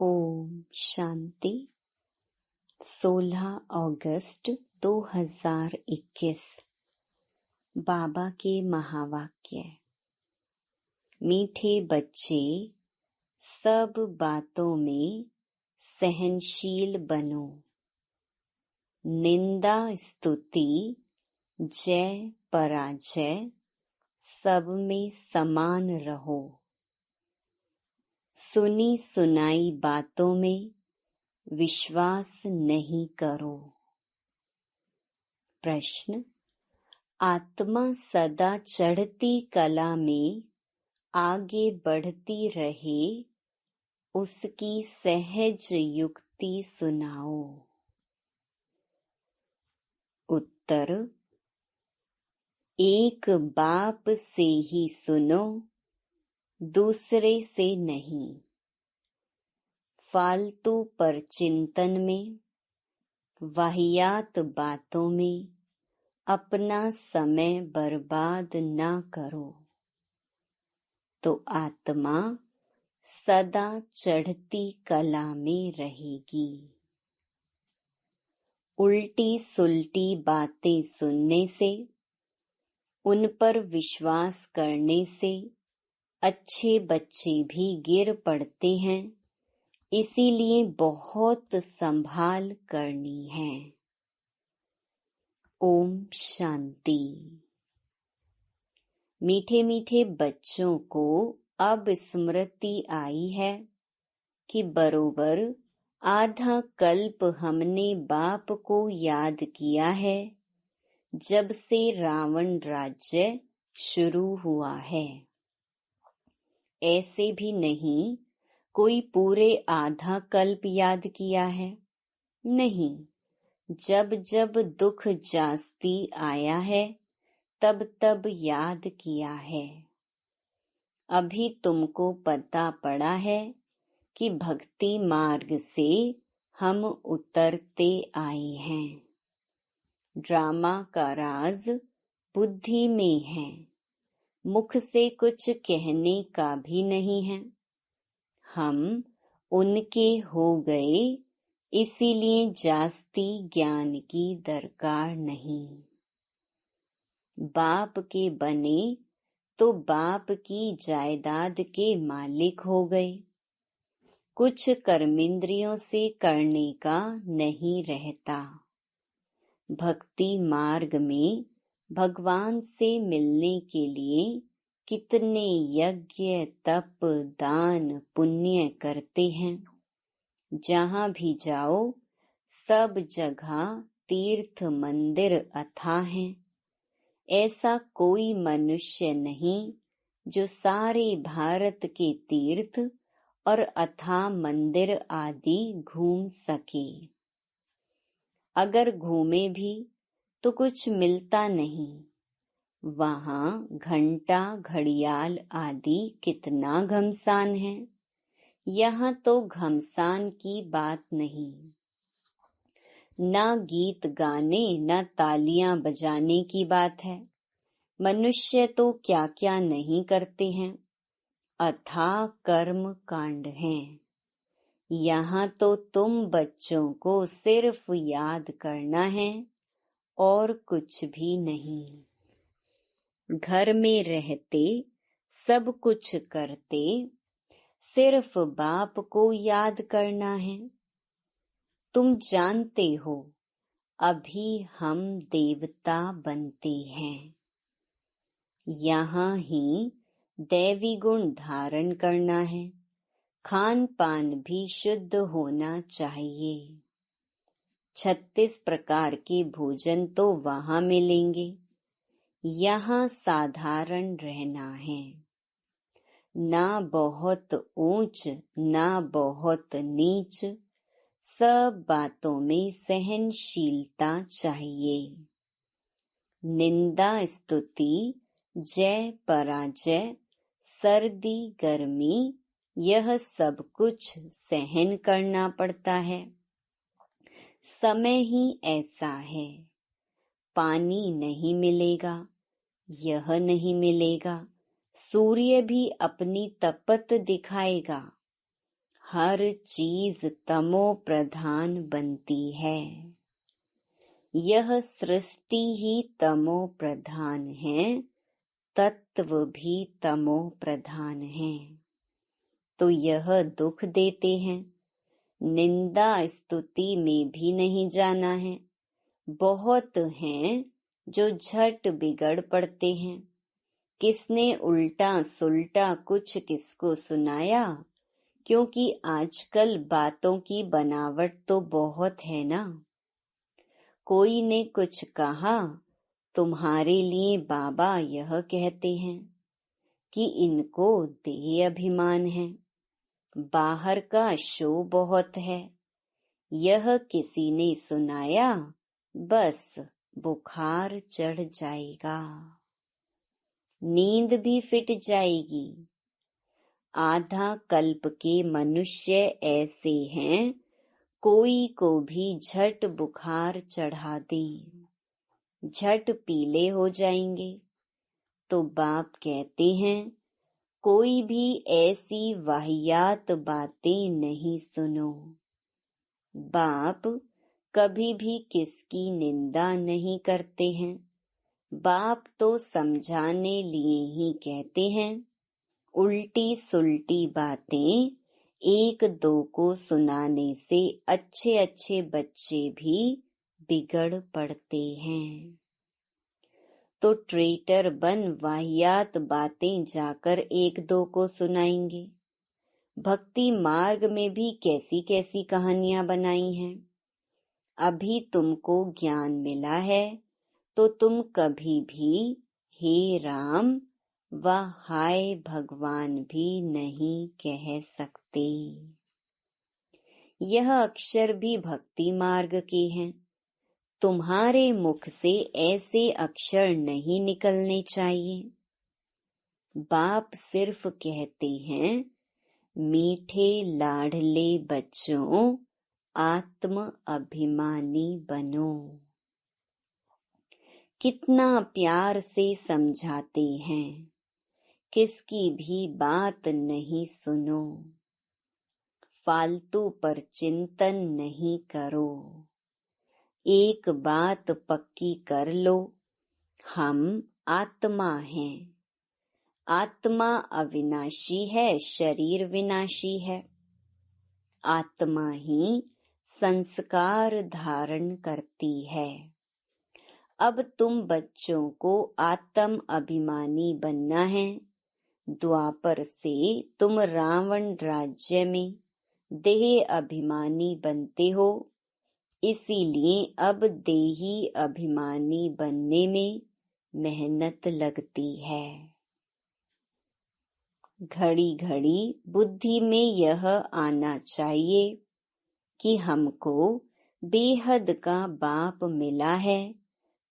ओम शांति। 16 अगस्त 2021 बाबा के महावाक्य। मीठे बच्चे, सब बातों में सहनशील बनो। निंदा स्तुति जय पराजय सब में समान रहो। सुनी सुनाई बातों में विश्वास नहीं करो। प्रश्न: आत्मा सदा चढ़ती कला में आगे बढ़ती रहे, उसकी सहज युक्ति सुनाओ। उत्तर: एक बाप से ही सुनो, दूसरे से नहीं। फालतू पर चिंतन में, वाहियात बातों में अपना समय बर्बाद ना करो, तो आत्मा सदा चढ़ती कला में रहेगी। उल्टी सुल्टी बातें सुनने से, उन पर विश्वास करने से अच्छे बच्चे भी गिर पड़ते हैं, इसीलिए बहुत संभाल करनी है। ओम शांति। मीठे मीठे बच्चों को अब स्मृति आई है कि बरोबर आधा कल्प हमने बाप को याद किया है, जब से रावण राज्य शुरू हुआ है। ऐसे भी नहीं कोई पूरे आधा कल्प याद किया है, नहीं। जब जब दुख जास्ती आया है, तब तब याद किया है। अभी तुमको पता पड़ा है कि भक्ति मार्ग से हम उतरते आए हैं। ड्रामा का राज बुद्धि में है, मुख से कुछ कहने का भी नहीं है। हम उनके हो गए, इसीलिए जास्ती ज्ञान की दरकार नहीं। बाप के बने तो बाप की जायदाद के मालिक हो गए। कुछ कर्मेंद्रियों से करने का नहीं रहता। भक्ति मार्ग में भगवान से मिलने के लिए कितने यज्ञ तप दान पुण्य करते हैं। जहाँ भी जाओ सब जगह तीर्थ मंदिर अथाह हैं। ऐसा कोई मनुष्य नहीं जो सारे भारत के तीर्थ और अथाह मंदिर आदि घूम सके। अगर घूमे भी तो कुछ मिलता नहीं। वहाँ घंटा घड़ियाल आदि कितना घमसान है, यहाँ तो घमसान की बात नहीं। ना गीत गाने न तालियां बजाने की बात है। मनुष्य तो क्या क्या नहीं करते हैं, अथाह कर्म कांड हैं। यहाँ तो तुम बच्चों को सिर्फ याद करना है और कुछ भी नहीं। घर में रहते सब कुछ करते, सिर्फ बाप को याद करना है। तुम जानते हो अभी हम देवता बनते हैं। यहाँ ही दैवी गुण धारण करना है। खान पान भी शुद्ध होना चाहिए। 36 प्रकार के भोजन तो वहाँ मिलेंगे, यहाँ साधारण रहना है। ना बहुत ऊंच ना बहुत नीच, सब बातों में सहनशीलता चाहिए। निंदा स्तुति जय पराजय सर्दी गर्मी, यह सब कुछ सहन करना पड़ता है। समय ही ऐसा है। पानी नहीं मिलेगा, यह नहीं मिलेगा। सूर्य भी अपनी तपत दिखाएगा। हर चीज तमो प्रधान बनती है। यह सृष्टि ही तमो प्रधान है, तत्व भी तमो प्रधान है। तो यह दुख देते हैं। निंदा स्तुति में भी नहीं जाना है। बहुत हैं जो झट बिगड़ पड़ते हैं। किसने उल्टा सुल्टा कुछ किसको सुनाया, क्योंकि आजकल बातों की बनावट तो बहुत है ना। कोई ने कुछ कहा, तुम्हारे लिए बाबा यह कहते हैं कि इनको देह अभिमान है, बाहर का शो बहुत है। यह किसी ने सुनाया, बस बुखार चढ़ जाएगा, नींद भी फिट जाएगी। आधा कल्प के मनुष्य ऐसे हैं, कोई को भी झट बुखार चढ़ा दे, झट पीले हो जाएंगे। तो बाप कहते हैं, कोई भी ऐसी वाहियात बातें नहीं सुनो। बाप कभी भी किसकी निंदा नहीं करते हैं। बाप तो समझाने लिए ही कहते हैं। उल्टी सुल्टी बातें एक दो को सुनाने से अच्छे अच्छे बच्चे भी बिगड़ पड़ते हैं। तो ट्रेटर बन वाहियात बातें जाकर एक दो को सुनाएंगे। भक्ति मार्ग में भी कैसी कैसी कहानियां बनाई हैं। अभी तुमको ज्ञान मिला है तो तुम कभी भी हे राम व हाय भगवान भी नहीं कह सकते। यह अक्षर भी भक्ति मार्ग के हैं। तुम्हारे मुख से ऐसे अक्षर नहीं निकलने चाहिए। बाप सिर्फ कहते हैं, मीठे लाडले बच्चों, आत्म अभिमानी बनो। कितना प्यार से समझाते हैं, किसकी भी बात नहीं सुनो। फालतू पर चिंतन नहीं करो। एक बात पक्की कर लो, हम आत्मा हैं। आत्मा अविनाशी है, शरीर विनाशी है। आत्मा ही संस्कार धारण करती है। अब तुम बच्चों को आत्म अभिमानी बनना है। द्वापर से तुम रावण राज्य में देह अभिमानी बनते हो, इसीलिए अब देही अभिमानी बनने में मेहनत लगती है। घड़ी घड़ी बुद्धि में यह आना चाहिए कि हमको बेहद का बाप मिला है।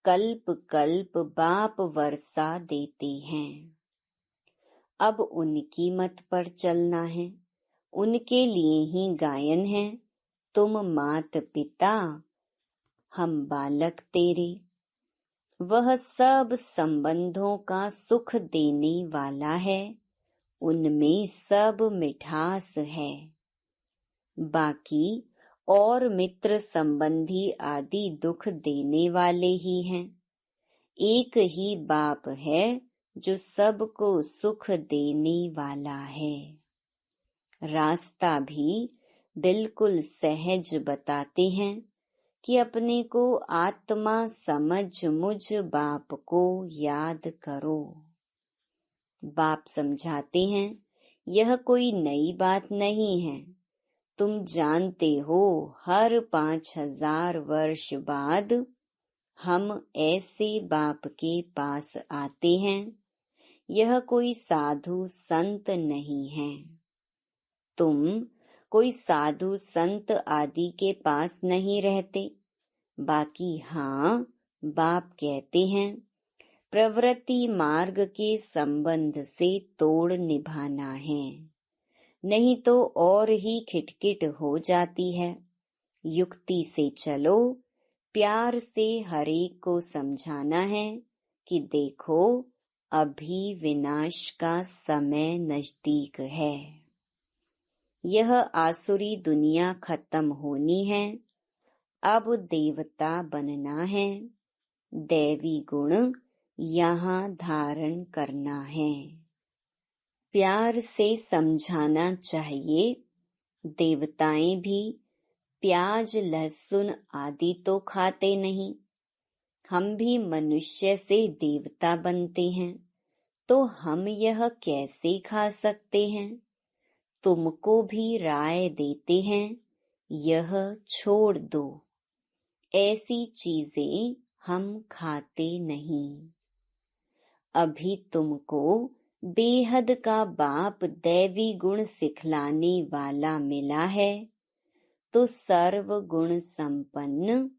कल्प कल्प बाप वर्षा देते हैं। अब उनकी मत पर चलना है। उनके लिए ही गायन है, तुम मात पिता हम बालक तेरे। वह सब संबंधों का सुख देने वाला है, उनमें सब मिठास है। बाकी और मित्र संबंधी आदि दुख देने वाले ही हैं। एक ही बाप है जो सबको सुख देने वाला है। रास्ता भी बिल्कुल सहज बताते हैं कि अपने को आत्मा समझ मुझ बाप को याद करो। बाप समझाते हैं, यह कोई नई बात नहीं है। तुम जानते हो, हर 5000 वर्ष बाद हम ऐसे बाप के पास आते हैं। यह कोई साधु संत नहीं है। तुम कोई साधु संत आदि के पास नहीं रहते। बाकी हाँ, बाप कहते हैं, प्रवृत्ति मार्ग के संबंध से तोड़ निभाना है, नहीं तो और ही खिटखिट हो जाती है। युक्ति से चलो, प्यार से हरेक को समझाना है कि देखो अभी विनाश का समय नजदीक है। यह आसुरी दुनिया खत्म होनी है, अब देवता बनना है, दैवी गुण यहाँ धारण करना है। प्यार से समझाना चाहिए, देवताएं भी प्याज लहसुन आदि तो खाते नहीं, हम भी मनुष्य से देवता बनते हैं, तो हम यह कैसे खा सकते हैं? तुमको भी राय देते हैं, यह छोड़ दो, ऐसी चीजें हम खाते नहीं। अभी तुमको बेहद का बाप दैवी गुण सिखलाने वाला मिला है, तो सर्व गुण संपन्न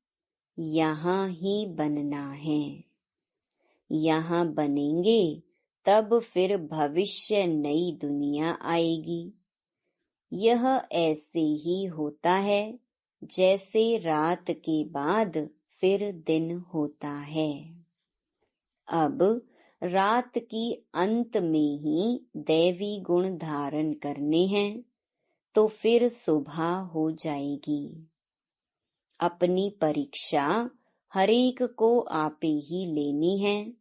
यहाँ ही बनना है। यहाँ बनेंगे तब फिर भविष्य नई दुनिया आएगी। यह ऐसे ही होता है जैसे रात के बाद फिर दिन होता है। अब रात की अंत में ही दैवी गुण धारण करने हैं, तो फिर सुबह हो जाएगी। अपनी परीक्षा हरेक को आपे ही लेनी है।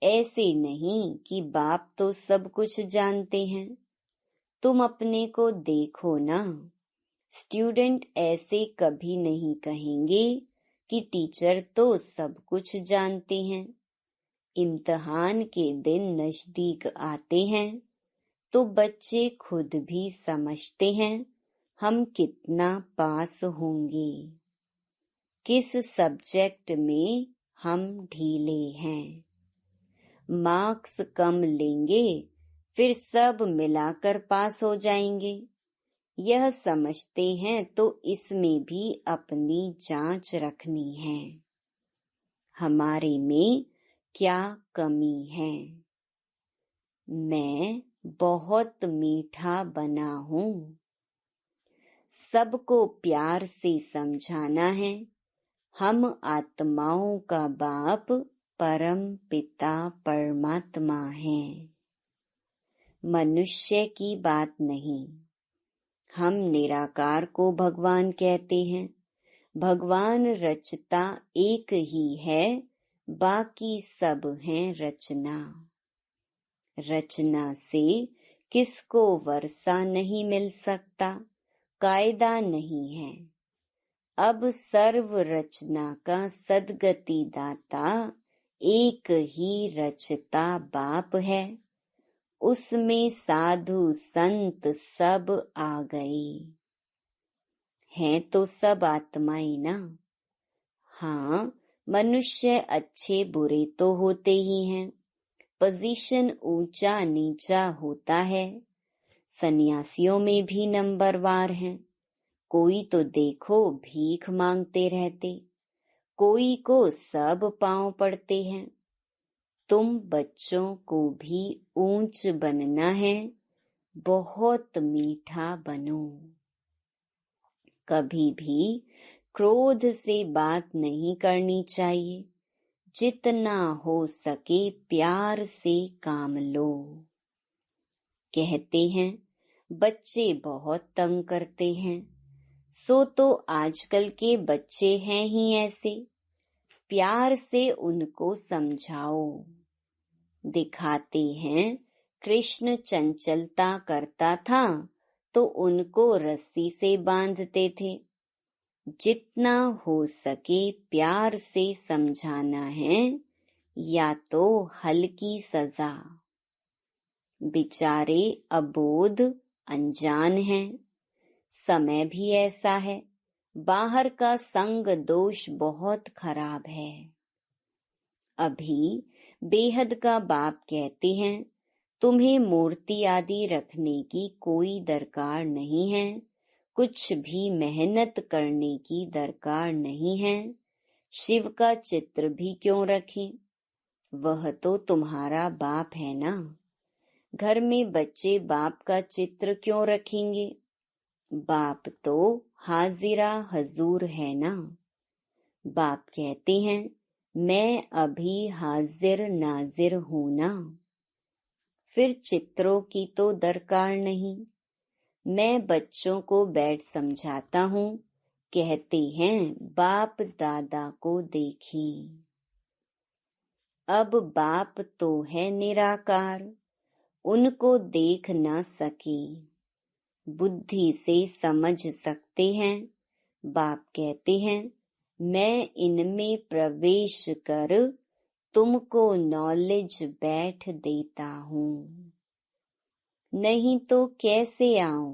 ऐसे नहीं कि बाप तो सब कुछ जानते हैं। तुम अपने को देखो ना, स्टूडेंट ऐसे कभी नहीं कहेंगे कि टीचर तो सब कुछ जानते हैं। इम्तिहान के दिन नजदीक आते हैं तो बच्चे खुद भी समझते हैं हम कितना पास होंगे, किस सब्जेक्ट में हम ढीले हैं। मार्क्स कम लेंगे फिर सब मिलाकर पास हो जाएंगे, यह समझते हैं तो इसमें भी अपनी जांच रखनी है, हमारे में क्या कमी है। मैं बहुत मीठा बना हूँ, सबको प्यार से समझाना है। हम आत्माओं का बाप परम पिता परमात्मा है, मनुष्य की बात नहीं। हम निराकार को भगवान कहते हैं। भगवान रचता एक ही है, बाकी सब हैं रचना। रचना से किसको वर्षा नहीं मिल सकता, कायदा नहीं है। अब सर्व रचना का सद्गति दाता एक ही रचता बाप है, उसमें साधु संत सब आ गए हैं, तो सब आत्माएं ना। हाँ, मनुष्य अच्छे बुरे तो होते ही हैं, पोजीशन ऊंचा नीचा होता है। सन्यासियों में भी नंबरवार हैं, कोई तो देखो भीख मांगते रहते, कोई को सब पांव पड़ते हैं। तुम बच्चों को भी ऊंच बनना है, बहुत मीठा बनो। कभी भी क्रोध से बात नहीं करनी चाहिए, जितना हो सके प्यार से काम लो। कहते हैं बच्चे बहुत तंग करते हैं, सो तो आजकल के बच्चे हैं ही ऐसे। प्यार से उनको समझाओ। दिखाते हैं कृष्ण चंचलता करता था तो उनको रस्सी से बांधते थे। जितना हो सके प्यार से समझाना है, या तो हल्की सजा। बेचारे अबोध अनजान हैं, समय भी ऐसा है, बाहर का संग दोष बहुत खराब है। अभी बेहद का बाप कहते हैं तुम्हें मूर्ति आदि रखने की कोई दरकार नहीं है, कुछ भी मेहनत करने की दरकार नहीं है। शिव का चित्र भी क्यों रखें, वह तो तुम्हारा बाप है ना। घर में बच्चे बाप का चित्र क्यों रखेंगे, बाप तो हाजिरा हजूर है ना। बाप कहते हैं मैं अभी हाजिर नाजिर हूं ना, फिर चित्रों की तो दरकार नहीं। मैं बच्चों को बैठ समझाता हूँ, कहते हैं बाप दादा को देखी। अब बाप तो है निराकार, उनको देख ना सके, बुद्धि से समझ सकते हैं। बाप कहते हैं मैं इनमें प्रवेश कर तुमको नॉलेज बैठ देता हूँ, नहीं तो कैसे आऊं?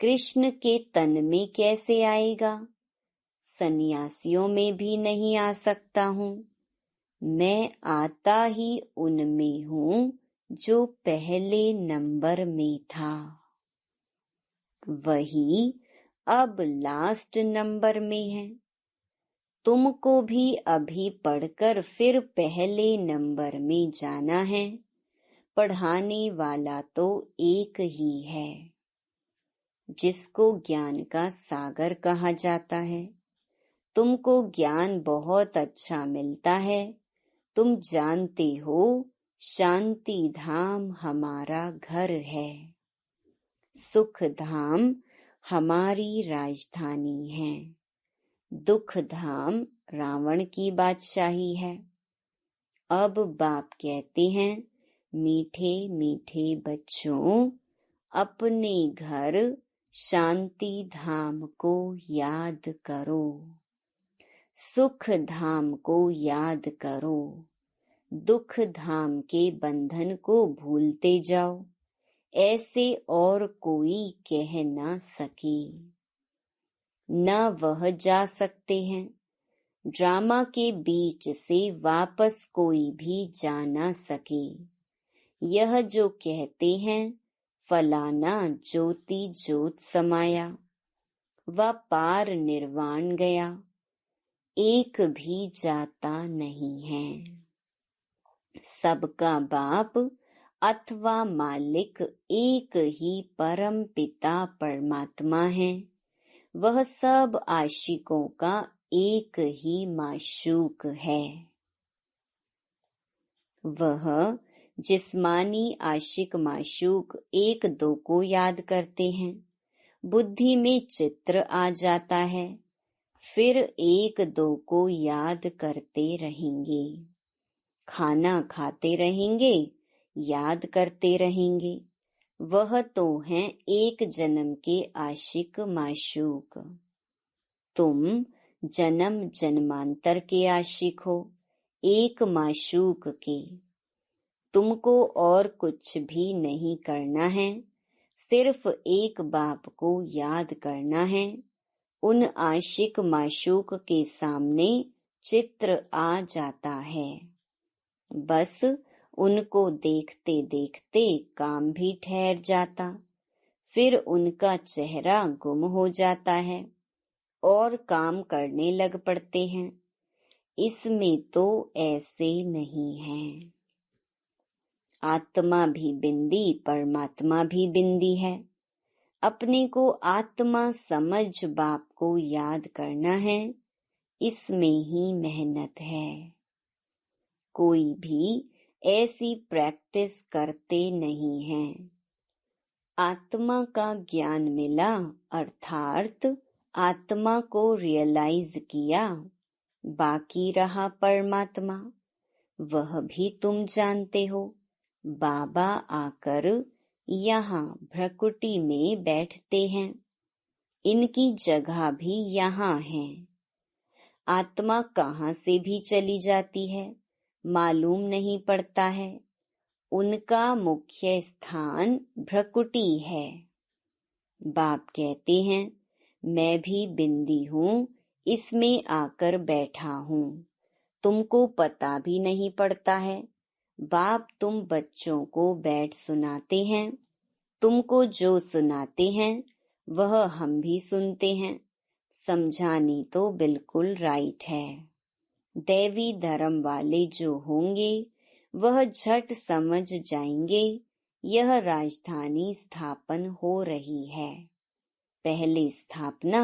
कृष्ण के तन में कैसे आएगा? सन्यासियों में भी नहीं आ सकता हूँ। मैं आता ही उनमें हूँ जो पहले नंबर में था, वही अब लास्ट नंबर में है। तुमको भी अभी पढ़कर फिर पहले नंबर में जाना है। पढ़ाने वाला तो एक ही है, जिसको ज्ञान का सागर कहा जाता है। तुमको ज्ञान बहुत अच्छा मिलता है। तुम जानते हो शांति धाम हमारा घर है, सुख धाम हमारी राजधानी है, दुख धाम रावण की बादशाही है। अब बाप कहते हैं मीठे मीठे बच्चों, अपने घर शांति धाम को याद करो, सुख धाम को याद करो, दुख धाम के बंधन को भूलते जाओ। ऐसे और कोई कह ना सके, न वह जा सकते हैं। ड्रामा के बीच से वापस कोई भी जा ना सके। यह जो कहते हैं फलाना ज्योति ज्योत समाया, वह पार निर्वाण गया, एक भी जाता नहीं है। सबका बाप अथवा मालिक एक ही परम पिता परमात्मा है। वह सब आशिकों का एक ही माशूक है। वह जिस्मानी आशिक माशूक एक दो को याद करते हैं, बुद्धि में चित्र आ जाता है, फिर एक दो को याद करते रहेंगे, खाना खाते रहेंगे, याद करते रहेंगे। वह तो हैं एक जन्म के आशिक माशूक। तुम जन्म जन्मांतर के आशिक हो, एक माशूक के। तुमको और कुछ भी नहीं करना है, सिर्फ एक बाप को याद करना है। उन आशिक माशूक के सामने चित्र आ जाता है, बस उनको देखते देखते काम भी ठहर जाता, फिर उनका चेहरा गुम हो जाता है और काम करने लग पड़ते हैं। इसमें तो ऐसे नहीं है। आत्मा भी बिंदी, परमात्मा भी बिंदी है। अपने को आत्मा समझ बाप को याद करना है, इसमें ही मेहनत है। कोई भी ऐसी प्रैक्टिस करते नहीं हैं। आत्मा का ज्ञान मिला अर्थात आत्मा को रियलाइज किया, बाकी रहा परमात्मा, वह भी तुम जानते हो। बाबा आकर यहाँ भ्रकुटी में बैठते हैं, इनकी जगह भी यहाँ है। आत्मा कहाँ से भी चली जाती है मालूम नहीं पड़ता है। उनका मुख्य स्थान भ्रकुटी है। बाप कहते हैं मैं भी बिंदी हूँ, इसमें आकर बैठा हूँ, तुमको पता भी नहीं पड़ता है। बाप तुम बच्चों को बैठ सुनाते हैं, तुमको जो सुनाते हैं वह हम भी सुनते हैं। समझानी तो बिल्कुल राइट है। दैवी धर्म वाले जो होंगे वह झट समझ जाएंगे यह राजधानी स्थापन हो रही है। पहले स्थापना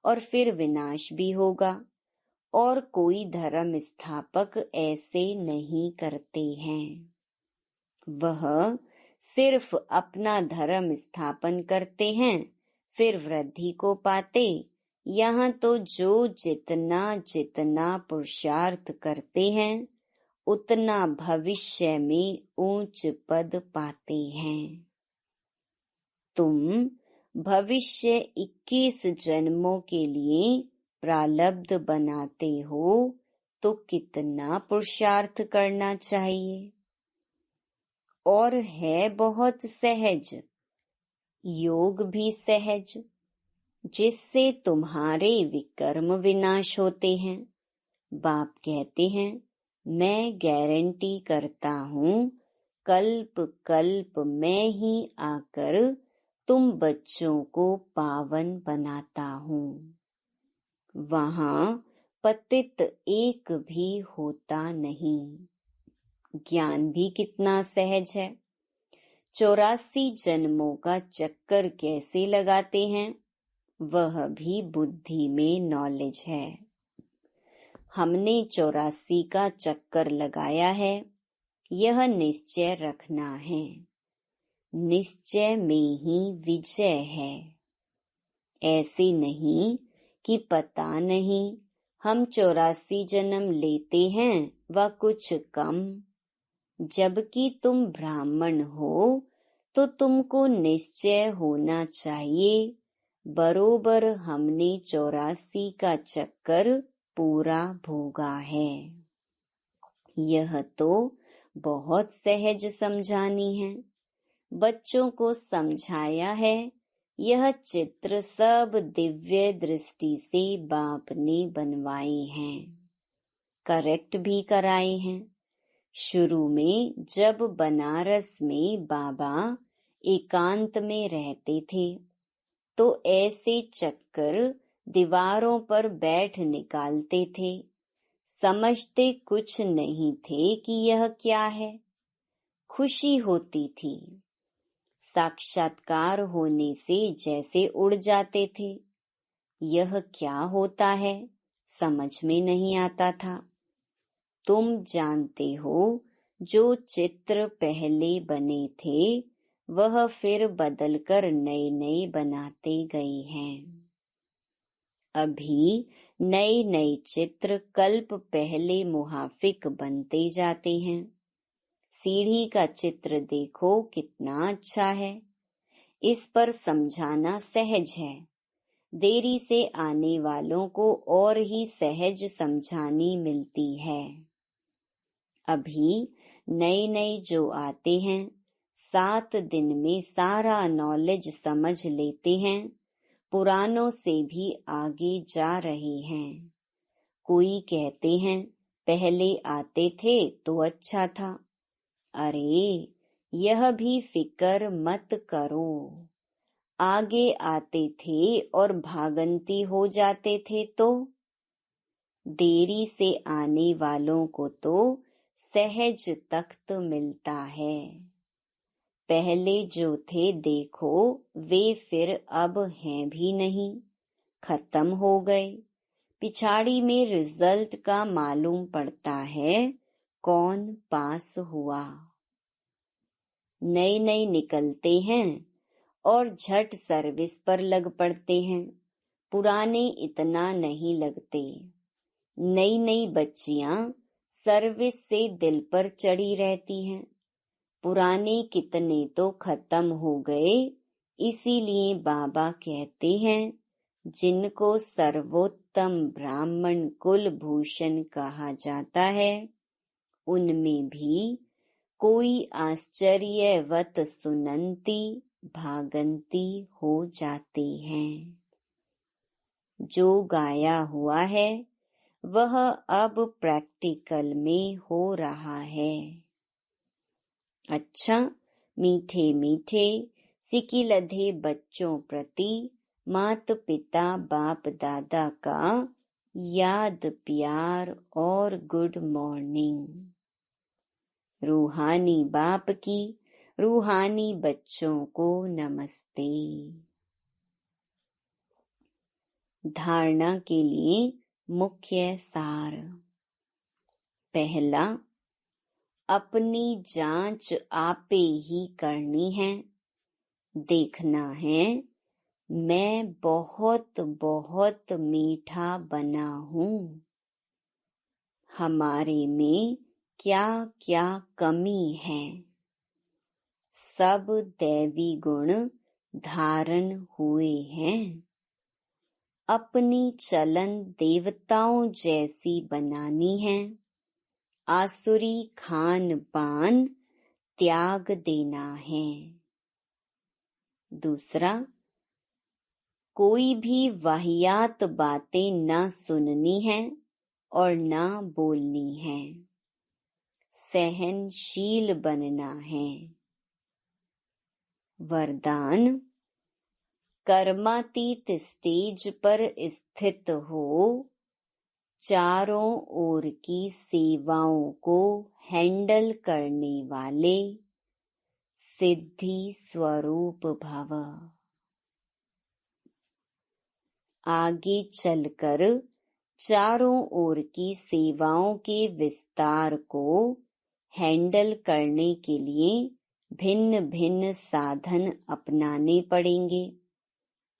और फिर विनाश भी होगा, और कोई धर्म स्थापक ऐसे नहीं करते हैं। वह सिर्फ अपना धर्म स्थापन करते हैं, फिर वृद्धि को पाते। यहाँ तो जो जितना जितना पुरुषार्थ करते हैं उतना भविष्य में ऊंच पद पाते हैं। तुम भविष्य 21 जन्मों के लिए प्रारब्ध बनाते हो तो कितना पुरुषार्थ करना चाहिए। और है बहुत सहज, योग भी सहज, जिससे तुम्हारे विकर्म विनाश होते हैं। बाप कहते हैं, मैं गारंटी करता हूँ कल्प कल्प मैं ही आकर तुम बच्चों को पावन बनाता हूँ। वहाँ पतित एक भी होता नहीं। ज्ञान भी कितना सहज है। 84 जन्मों का चक्कर कैसे लगाते हैं, वह भी बुद्धि में नॉलेज है। हमने 84 का चक्कर लगाया है, यह निश्चय रखना है। निश्चय में ही विजय है। ऐसे नहीं कि पता नहीं हम 84 जन्म लेते हैं व कुछ कम। जबकि तुम ब्राह्मण हो तो तुमको निश्चय होना चाहिए, बरोबर हमने 84 का चक्कर पूरा भोगा है। यह तो बहुत सहज समझानी है। बच्चों को समझाया है। यह चित्र सब दिव्य दृष्टि से बाप ने बनवाए हैं, करेक्ट भी कराए हैं। शुरू में जब बनारस में बाबा एकांत में रहते थे तो ऐसे चक्कर दीवारों पर बैठ निकालते थे। समझते कुछ नहीं थे कि यह क्या है। खुशी होती थी। साक्षात्कार होने से जैसे उड़ जाते थे। यह क्या होता है समझ में नहीं आता था। तुम जानते हो जो चित्र पहले बने थे वह फिर बदलकर नए नए बनाते गए हैं। अभी नए नए चित्र कल्प पहले मुहाफिक बनते जाते हैं। सीढ़ी का चित्र देखो कितना अच्छा है। इस पर समझाना सहज है। देरी से आने वालों को और ही सहज समझानी मिलती है। अभी नए नए जो आते हैं 7 दिन में सारा नॉलेज समझ लेते हैं, पुरानों से भी आगे जा रहे हैं। कोई कहते हैं पहले आते थे तो अच्छा था। अरे यह भी फिकर मत करो। आगे आते थे और भागंती हो जाते थे तो देरी से आने वालों को तो सहज तख्त मिलता है। पहले जो थे देखो वे फिर अब हैं भी नहीं, खत्म हो गए। पिछाड़ी में रिजल्ट का मालूम पड़ता है कौन पास हुआ। नए नए निकलते हैं और झट सर्विस पर लग पड़ते हैं। पुराने इतना नहीं लगते। नई नई बच्चियां सर्विस से दिल पर चढ़ी रहती हैं। पुराने कितने तो खत्म हो गए। इसीलिए बाबा कहते हैं जिनको सर्वोत्तम ब्राह्मण कुल भूषण कहा जाता है उनमें भी कोई आश्चर्यवत सुनंती भागंती हो जाते हैं। जो गाया हुआ है वह अब प्रैक्टिकल में हो रहा है। अच्छा, मीठे मीठे सिकिलधे बच्चों प्रति माता पिता बाप दादा का याद प्यार और गुड मॉर्निंग। रूहानी बाप की रूहानी बच्चों को नमस्ते। धारणा के लिए मुख्य सार। पहला, अपनी जांच आपे ही करनी है। देखना है मैं बहुत बहुत मीठा बना हूँ। हमारे में क्या क्या कमी है। सब दैवी गुण धारण हुए हैं। अपनी चलन देवताओं जैसी बनानी है। आसुरी खान पान त्याग देना है। दूसरा, कोई भी वाहियात बातें न सुननी है और न बोलनी है। सहनशील बनना है। वरदान, कर्मातीत स्टेज पर स्थित हो चारों ओर की सेवाओं को हैंडल करने वाले सिद्धि स्वरूप भव। आगे चलकर चारों ओर की सेवाओं के विस्तार को हैंडल करने के लिए भिन्न भिन्न साधन अपनाने पड़ेंगे,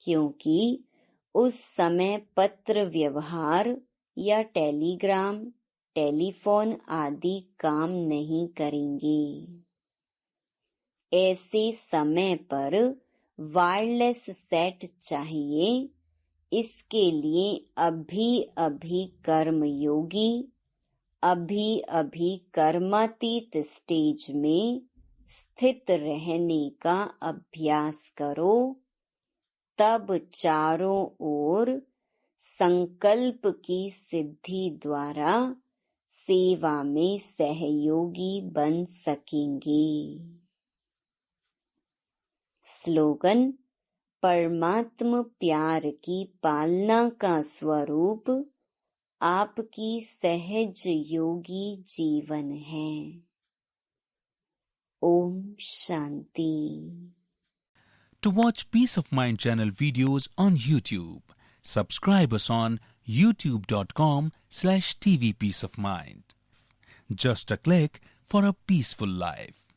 क्योंकि उस समय पत्र व्यवहार या टेलीग्राम, टेलीफोन आदि काम नहीं करेंगे। ऐसे समय पर वायरलेस सेट चाहिए। इसके लिए अभी अभी कर्मयोगी, अभी अभी कर्मातीत स्टेज में स्थित रहने का अभ्यास करो। तब चारों ओर संकल्प की सिद्धि द्वारा सेवा में सहयोगी बन सकेंगे। स्लोगन, परमात्म प्यार की पालना का स्वरूप आपकी सहज योगी जीवन है। Om Shanti. To watch Peace of Mind channel videos on YouTube, subscribe us on youtube.com/tvpeaceofmind. Just a click for a peaceful life.